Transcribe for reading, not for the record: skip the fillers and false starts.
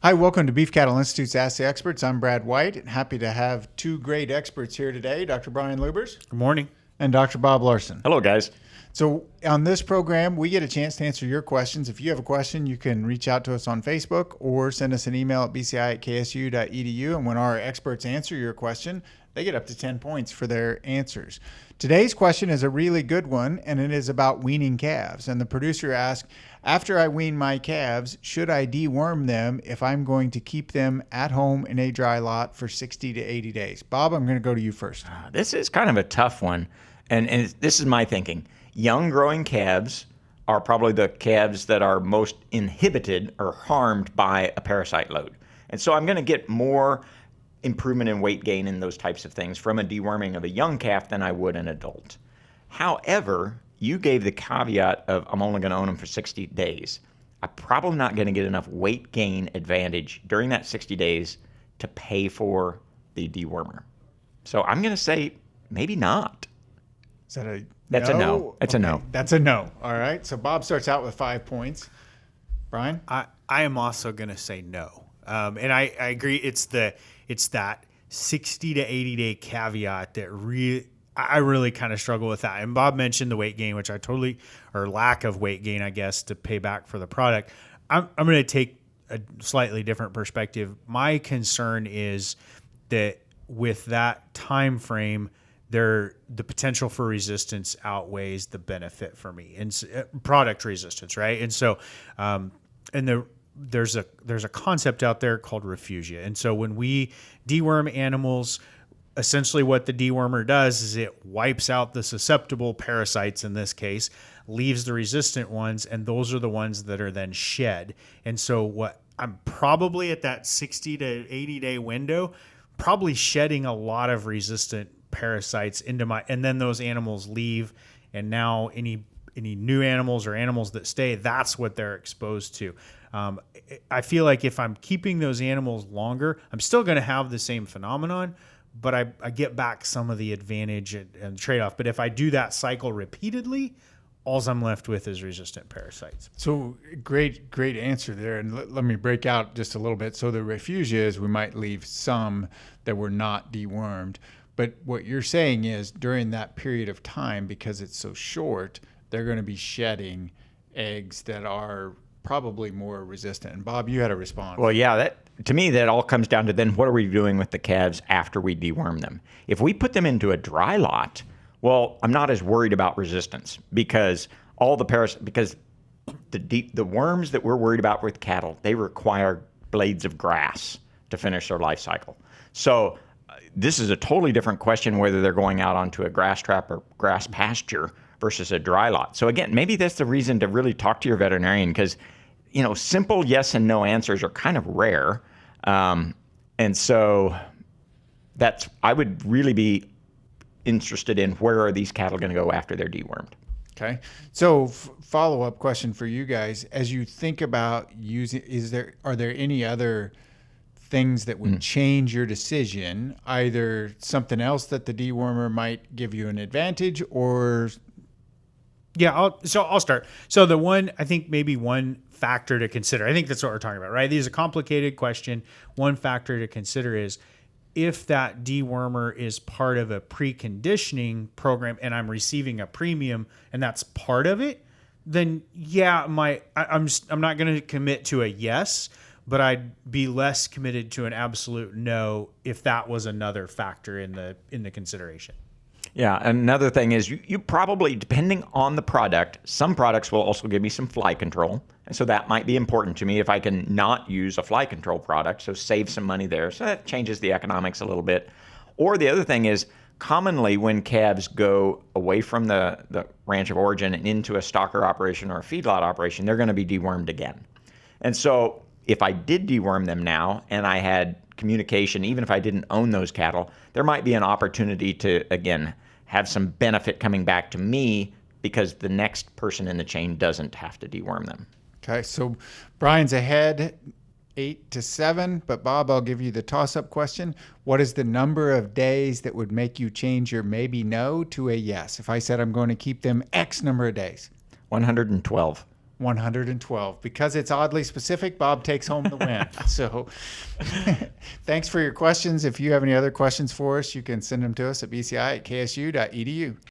Hi, welcome to Beef Cattle Institute's Ask the Experts. I'm Brad White, and happy to have two great experts here today, Dr. Brian Lubers Good morning. and Dr. Bob Larson. Hello, guys. So on this program, we get a chance to answer your questions. If you have a question, you can reach out to us on Facebook or send us an email at bci@ksu.edu. And when our experts answer your question, they get up to 10 points for their answers. Today's question is a really good one, and it is about weaning calves. And the producer asked, after I wean my calves, should I deworm them if I'm going to keep them at home in a dry lot for 60 to 80 days? Bob, I'm going to go to you first. This is kind of a tough one, and this is my thinking. Young growing calves are probably the calves that are most inhibited or harmed by a parasite load. And so I'm going to get more improvement in weight gain and those types of things from a deworming of a young calf than I would an adult. However, you gave the caveat of I'm only going to own them for 60 days. I'm probably not going to get enough weight gain advantage during that 60 days to pay for the dewormer. So I'm going to say maybe not. Is that a That's no? a no. That's a no. That's a no. All right. So Bob starts out with 5 points. Brian? I am also going to say no. And I agree. It's that 60 to 80 day caveat that I really kind of struggle with that. And Bob mentioned the weight gain, which or lack of weight gain, I guess, to pay back for the product. I'm going to take a slightly different perspective. My concern is that with that time frame, the potential for resistance outweighs the benefit for me, and product resistance, right? And so, there's a concept out there called refugia. And so when we deworm animals, essentially what the dewormer does is it wipes out the susceptible parasites in this case, leaves the resistant ones, and those are the ones that are then shed. And so what I'm probably at that 60 to 80 day window, probably shedding a lot of resistant parasites and then those animals leave, and now any new animals or animals that stay, that's what they're exposed to. I feel like if I'm keeping those animals longer, I'm still going to have the same phenomenon, but I get back some of the advantage and trade-off. But if I do that cycle repeatedly, all I'm left with is resistant parasites. So great answer there. And let me break out just a little bit. So the refugia is we might leave some that were not dewormed. But what you're saying is during that period of time, because it's so short, they're going to be shedding eggs that are probably more resistant. And Bob, you had a response. Well, yeah, to me, that all comes down to then what are we doing with the calves after we deworm them? If we put them into a dry lot, well, I'm not as worried about resistance because the worms that we're worried about with cattle, they require blades of grass to finish their life cycle. So this is a totally different question whether they're going out onto a grass trap or grass pasture versus a dry lot. So again, maybe that's the reason to really talk to your veterinarian because, simple yes and no answers are kind of rare. And so I would really be interested in where are these cattle going to go after they're dewormed. Okay. So follow-up question for you guys. As you think about using, are there any other things that would change your decision, either something else that the dewormer might give you an advantage or... Yeah, I'll start. So maybe one factor to consider, I think that's what we're talking about, right? This is a complicated question. One factor to consider is if that dewormer is part of a preconditioning program and I'm receiving a premium and that's part of it, then yeah, I'm not going to commit to a yes, but I'd be less committed to an absolute no if that was another factor in the consideration. Yeah, another thing is you probably, depending on the product, some products will also give me some fly control. And so that might be important to me if I can not use a fly control product, so save some money there. So that changes the economics a little bit. Or the other thing is, commonly when calves go away from the ranch of origin and into a stocker operation or a feedlot operation, they're going to be dewormed again. And so if I did deworm them now and I had communication, even if I didn't own those cattle, there might be an opportunity to, again, have some benefit coming back to me because the next person in the chain doesn't have to deworm them. Okay, so Brian's ahead 8-7, but Bob, I'll give you the toss-up question. What is the number of days that would make you change your maybe no to a yes? If I said I'm going to keep them X number of days. 112. 112. Because it's oddly specific, Bob takes home the win. So thanks for your questions. If you have any other questions for us, you can send them to us at bci@ksu.edu.